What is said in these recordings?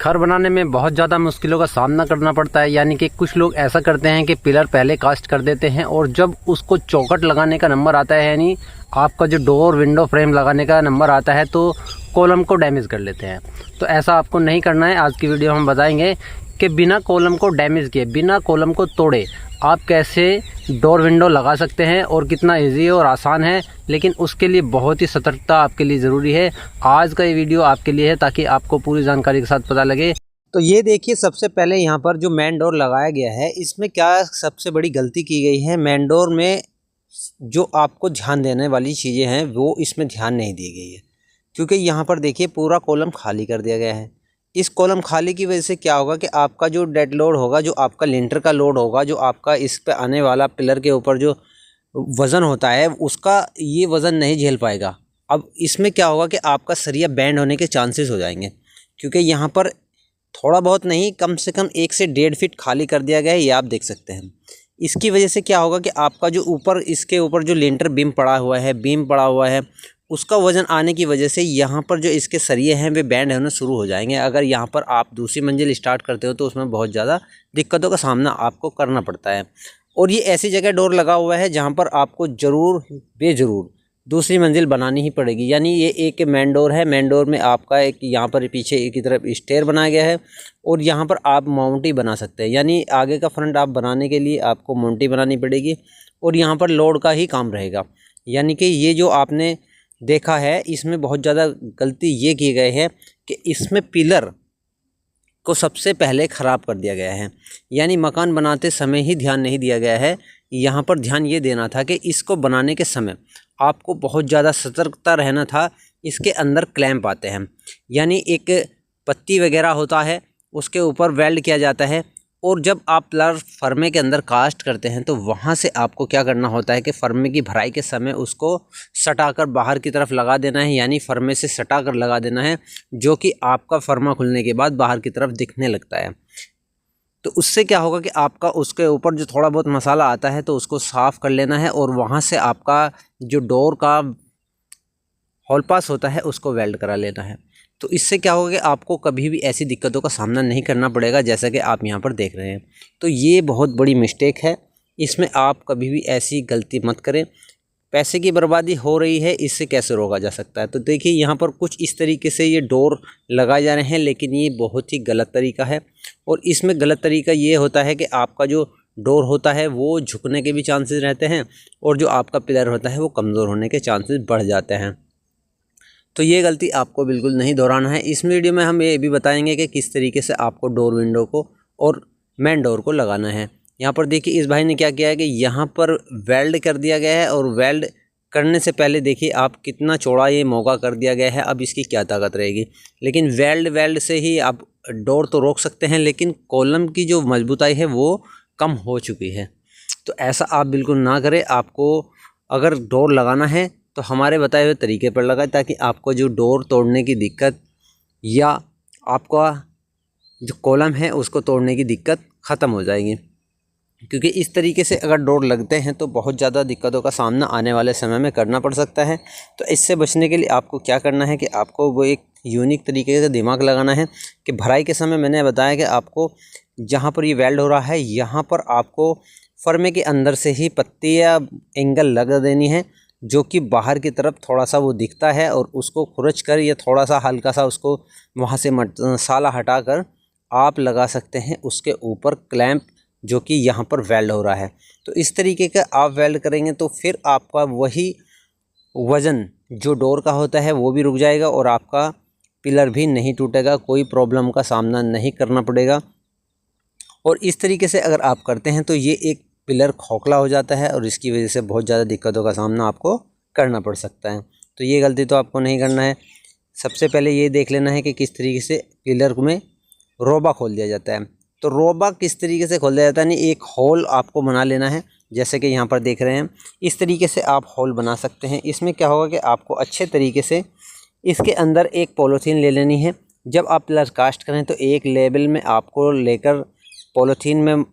घर बनाने में बहुत ज़्यादा मुश्किलों का सामना करना पड़ता है। यानी कि कुछ लोग ऐसा करते हैं कि पिलर पहले कास्ट कर देते हैं और जब उसको चौखट लगाने का नंबर आता है, यानी आपका जो डोर विंडो फ्रेम लगाने का नंबर आता है, तो कॉलम को डैमेज कर लेते हैं। तो ऐसा आपको नहीं करना है। आज की वीडियो हम बताएंगे कि बिना कॉलम को डैमेज किए, बिना कॉलम को तोड़े आप कैसे डोर विंडो लगा सकते हैं और कितना इजी और आसान है। लेकिन उसके लिए बहुत ही सतर्कता आपके लिए ज़रूरी है। आज का ये वीडियो आपके लिए है ताकि आपको पूरी जानकारी के साथ पता लगे। तो ये देखिए, सबसे पहले यहाँ पर जो मेन डोर लगाया गया है, इसमें क्या सबसे बड़ी गलती की गई है। मेन डोर में जो आपको ध्यान देने वाली चीज़ें हैं वो इसमें ध्यान नहीं दी गई है, क्योंकि यहाँ पर देखिए पूरा कॉलम खाली कर दिया गया है। इस कॉलम खाली की वजह से क्या होगा कि आपका जो डेड लोड होगा, जो आपका लिंटर का लोड होगा, जो आपका इस पे आने वाला पिलर के ऊपर जो वज़न होता है, उसका ये वज़न नहीं झेल पाएगा। अब इसमें क्या होगा कि आपका सरिया बैंड होने के चांसेस हो जाएंगे, क्योंकि यहाँ पर थोड़ा बहुत नहीं, कम से कम 1 से 1.5 फीट खाली कर दिया गया है। ये आप देख सकते हैं। इसकी वजह से क्या होगा कि आपका जो ऊपर, इसके ऊपर जो लिंटर बीम पड़ा हुआ है, उसका वज़न आने की वजह से यहाँ पर जो इसके सरिये हैं वे बैंड होने शुरू हो जाएंगे। अगर यहाँ पर आप दूसरी मंजिल स्टार्ट करते हो तो उसमें बहुत ज़्यादा दिक्कतों का सामना आपको करना पड़ता है। और ये ऐसी जगह डोर लगा हुआ है जहाँ पर आपको ज़रूर बेज़रूर दूसरी मंजिल बनानी ही पड़ेगी। यानी ये एक मेन डोर है। मेन डोर में आपका एक यहाँ पर पीछे एक की तरफ स्टेयर बनाया गया है और यहाँ पर आप माउंटी बना सकते हैं। यानी आगे का फ्रंट आप बनाने के लिए आपको माउंटी बनानी पड़ेगी और यहाँ पर लोड का ही काम रहेगा। यानी कि ये जो आपने देखा है, इसमें बहुत ज़्यादा गलती ये की गई है कि इसमें पिलर को सबसे पहले ख़राब कर दिया गया है। यानी मकान बनाते समय ही ध्यान नहीं दिया गया है। यहाँ पर ध्यान ये देना था कि इसको बनाने के समय आपको बहुत ज़्यादा सतर्कता रहना था। इसके अंदर क्लैंप आते हैं, यानी एक पत्ती वगैरह होता है, उसके ऊपर वेल्ड किया जाता है। और जब आप पिलर फर्मे के अंदर कास्ट करते हैं तो वहाँ से आपको क्या करना होता है कि फर्मे की भराई के समय उसको सटाकर बाहर की तरफ लगा देना है। यानी फर्मे से सटाकर लगा देना है, जो कि आपका फर्मा खुलने के बाद बाहर की तरफ दिखने लगता है। तो उससे क्या होगा कि आपका उसके ऊपर जो थोड़ा बहुत मसाला आता है तो उसको साफ़ कर लेना है और वहाँ से आपका जो डोर का होल पास होता है उसको वेल्ड करा लेना है। तो इससे क्या होगा कि आपको कभी भी ऐसी दिक्कतों का सामना नहीं करना पड़ेगा, जैसा कि आप यहाँ पर देख रहे हैं। तो ये बहुत बड़ी मिस्टेक है, इसमें आप कभी भी ऐसी गलती मत करें। पैसे की बर्बादी हो रही है, इससे कैसे रोका जा सकता है। तो देखिए, यहाँ पर कुछ इस तरीके से ये डोर लगाए जा रहे हैं, लेकिन ये बहुत ही गलत तरीका है। और इसमें गलत तरीका ये होता है कि आपका जो डोर होता है वो झुकने के भी चांसेस रहते हैं और जो आपका पिलर होता है वो कमज़ोर होने के चांसेस बढ़ जाते हैं। तो ये गलती आपको बिल्कुल नहीं दोहराना है। इस वीडियो में हम ये भी बताएंगे कि किस तरीके से आपको डोर विंडो को और मेन डोर को लगाना है। यहाँ पर देखिए, इस भाई ने क्या किया है कि यहाँ पर वेल्ड कर दिया गया है और वेल्ड करने से पहले देखिए आप कितना चौड़ा ये मौका कर दिया गया है। अब इसकी क्या ताकत रहेगी। लेकिन वेल्ड से ही आप डोर तो रोक सकते हैं, लेकिन कॉलम की जो मजबूताई है वो कम हो चुकी है। तो ऐसा आप बिल्कुल ना करें। आपको अगर डोर लगाना है तो हमारे बताए हुए तरीके पर लगाएं, ताकि आपको जो डोर तोड़ने की दिक्कत या आपका जो कॉलम है उसको तोड़ने की दिक्कत ख़त्म हो जाएगी। क्योंकि इस तरीके से अगर डोर लगते हैं तो बहुत ज़्यादा दिक्कतों का सामना आने वाले समय में करना पड़ सकता है। तो इससे बचने के लिए आपको क्या करना है कि आपको वो एक यूनिक तरीके से दिमाग लगाना है कि भराई के समय मैंने बताया कि आपको जहाँ पर ये वेल्ड हो रहा है, यहाँ पर आपको फर्मे के अंदर से ही पत्ती या एंगल लगा देनी है, जो कि बाहर की तरफ थोड़ा सा वो दिखता है। और उसको खुरच कर या थोड़ा सा हल्का सा उसको वहाँ से मसाला हटाकर आप लगा सकते हैं उसके ऊपर क्लैंप, जो कि यहाँ पर वेल्ड हो रहा है। तो इस तरीके का आप वेल्ड करेंगे तो फिर आपका वही वज़न जो डोर का होता है वो भी रुक जाएगा और आपका पिलर भी नहीं टूटेगा, कोई प्रॉब्लम का सामना नहीं करना पड़ेगा। और इस तरीके से अगर आप करते हैं तो ये एक पिलर खोखला हो जाता है और इसकी वजह से बहुत ज़्यादा दिक्कतों का सामना आपको करना पड़ सकता है। तो ये गलती तो आपको नहीं करना है। सबसे पहले ये देख लेना है कि किस तरीके से पिलर में रोबा खोल दिया जाता है। तो रोबा किस तरीके से खोल दिया जाता है, यानी एक होल आपको बना लेना है, जैसे कि यहाँ पर देख रहे हैं। इस तरीके से आप होल बना सकते हैं। इसमें क्या होगा कि आपको अच्छे तरीके से इसके अंदर एक पॉलीथीन ले लेनी है। जब आप पिलर कास्ट करें तो एक लेवल में आपको लेकर पॉलीथीन में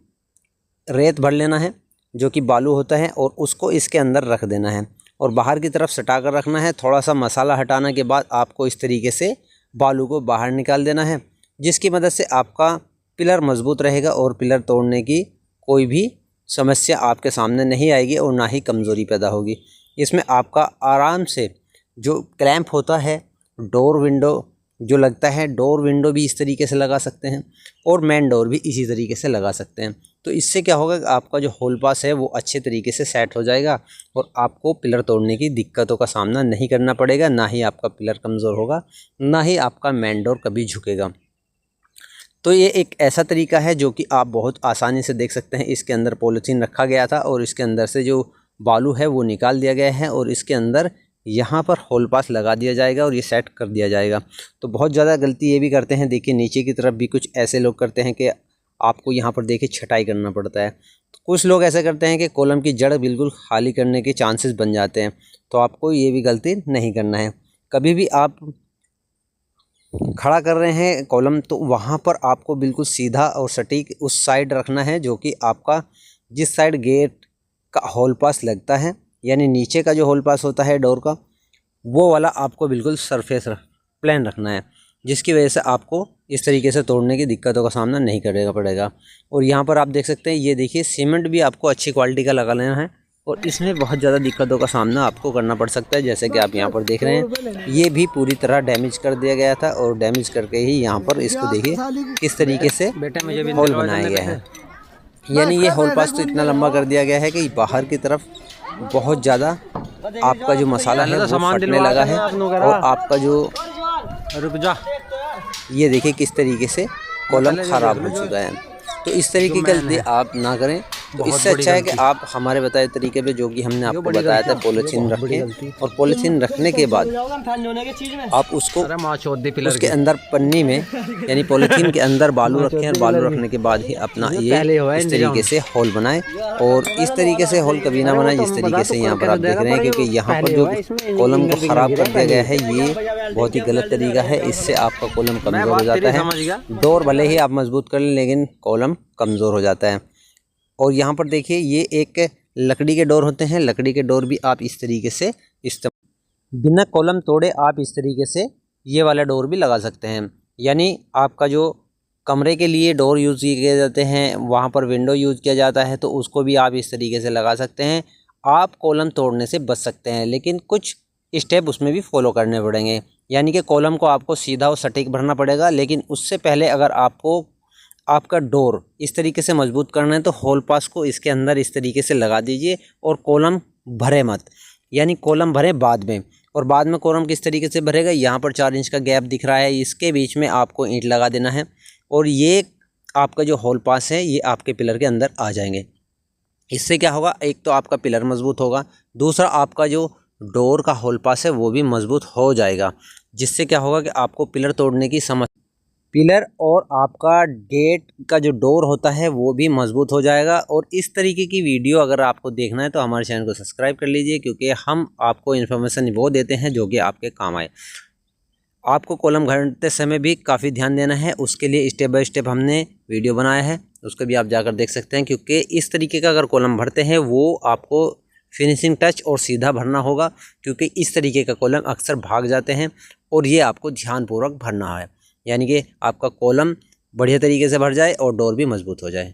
रेत भर लेना है, जो कि बालू होता है, और उसको इसके अंदर रख देना है और बाहर की तरफ सटा कर रखना है। थोड़ा सा मसाला हटाने के बाद आपको इस तरीके से बालू को बाहर निकाल देना है जिसकी मदद से आपका पिलर मजबूत रहेगा और पिलर तोड़ने की कोई भी समस्या आपके सामने नहीं आएगी और ना ही कमज़ोरी पैदा होगी। इसमें आपका आराम से जो क्लैंप होता है, डोर विंडो जो लगता है, डोर विंडो भी इस तरीके से लगा सकते हैं और मेन डोर भी इसी तरीके से लगा सकते हैं। तो इससे क्या होगा कि आपका जो होल पास है वो अच्छे तरीके से सेट हो जाएगा और आपको पिलर तोड़ने की दिक्कतों का सामना नहीं करना पड़ेगा, ना ही आपका पिलर कमज़ोर होगा, ना ही आपका मेन डोर कभी झुकेगा। तो ये एक ऐसा तरीका है जो कि आप बहुत आसानी से देख सकते हैं। इसके अंदर पॉलीथीन रखा गया था और इसके अंदर से जो बालू है वो निकाल दिया गया है और इसके अंदर यहाँ पर होल पास लगा दिया जाएगा और ये सेट कर दिया जाएगा। तो बहुत ज़्यादा गलती ये भी करते हैं, देखिए नीचे की तरफ भी कुछ ऐसे लोग करते हैं कि आपको यहाँ पर देखिए छटाई करना पड़ता है। तो कुछ लोग ऐसे करते हैं कि कॉलम की जड़ बिल्कुल खाली करने के चांसेस बन जाते हैं। तो आपको ये भी गलती नहीं करना है। कभी भी आप खड़ा कर रहे हैं कॉलम तो वहाँ पर आपको बिल्कुल सीधा और सटीक उस साइड रखना है जो कि आपका जिस साइड गेट का होल पास लगता है, यानी नीचे का जो होल पास होता है डोर का, वो वाला आपको बिल्कुल सरफेस प्लेन रखना है, जिसकी वजह से आपको इस तरीके से तोड़ने की दिक्कतों का सामना नहीं करना पड़ेगा। और यहाँ पर आप देख सकते हैं, ये देखिए सीमेंट भी आपको अच्छी क्वालिटी का लगा लेना है और इसमें बहुत ज़्यादा दिक्कतों का सामना आपको करना पड़ सकता है। जैसे कि आप यहाँ पर देख रहे हैं, ये भी पूरी तरह डैमेज कर दिया गया था और डैमेज करके ही यहाँ पर इसको देखिए किस तरीके से होल बनाया गया है। यानी ये होल पास तो इतना लंबा कर दिया गया है कि बाहर की तरफ बहुत ज़्यादा आपका जो मसाला है वो फटने लगा है और आपका जो ये देखिए किस तरीके से कॉलम ख़राब हो चुका है। तो इस तरीके की गलती आप ना करें। तो इससे अच्छा है कि आप हमारे बताए तरीके पे, जो कि हमने आपको बताया था, पॉलीथीन रखें और पॉलीथीन रखने के बाद आप उसको उसके अंदर पन्नी में यानी पॉलीथीन के अंदर बालू रखें और बालू रखने के बाद ही अपना ये इस तरीके से होल बनाएं। और इस तरीके से होल कभी ना बनाएं जिस तरीके से यहाँ पर आप देख रहे हैं, क्योंकि यहाँ पर जो कॉलम को ख़राब कर दिया गया है ये बहुत ही गलत तरीका है। इससे आपका कॉलम कमज़ोर हो जाता है। डोर भले ही आप मजबूत कर लें लेकिन कॉलम कमज़ोर हो जाता है। और यहाँ पर देखिए ये एक लकड़ी के डोर होते हैं, लकड़ी के डोर भी आप इस तरीके से बिना कॉलम तोड़े आप इस तरीके से ये वाला डोर भी लगा सकते हैं। यानी आपका जो कमरे के लिए डोर यूज़ किए जाते हैं, वहाँ पर विंडो यूज़ किया जाता है, तो उसको भी आप इस तरीके से लगा सकते हैं। आप कॉलम तोड़ने से बच सकते हैं, लेकिन कुछ स्टेप उसमें भी फॉलो करने पड़ेंगे। यानी कि कॉलम को आपको सीधा और सटीक भरना पड़ेगा, लेकिन उससे पहले अगर आपको आपका डोर इस तरीके से मजबूत करना है तो होल पास को इसके अंदर इस तरीके से लगा दीजिए और कॉलम भरे मत, यानी कॉलम भरें बाद में। और बाद में कॉलम किस तरीके से भरेगा, यहाँ पर 4 इंच का गैप दिख रहा है, इसके बीच में आपको ईंट लगा देना है और ये आपका जो होल पास है ये आपके पिलर के अंदर आ जाएंगे। इससे क्या होगा, एक तो आपका पिलर मजबूत होगा, दूसरा आपका जो डोर का होल पास है वो भी मजबूत हो जाएगा। जिससे क्या होगा कि आपको पिलर तोड़ने की पिलर और आपका गेट का जो डोर होता है वो भी मजबूत हो जाएगा। और इस तरीके की वीडियो अगर आपको देखना है तो हमारे चैनल को सब्सक्राइब कर लीजिए, क्योंकि हम आपको इन्फॉर्मेशन वो देते हैं जो कि आपके काम आए। आपको कॉलम भरते समय भी काफ़ी ध्यान देना है, उसके लिए स्टेप बाय स्टेप हमने वीडियो बनाया है, उसको भी आप जाकर देख सकते हैं। क्योंकि इस तरीके का अगर कॉलम भरते हैं वो आपको फिनिशिंग टच और सीधा भरना होगा, क्योंकि इस तरीके का कॉलम अक्सर भाग जाते हैं और ये आपको ध्यानपूर्वक भरना है, यानी कि आपका कॉलम बढ़िया तरीके से भर जाए और डोर भी मजबूत हो जाए।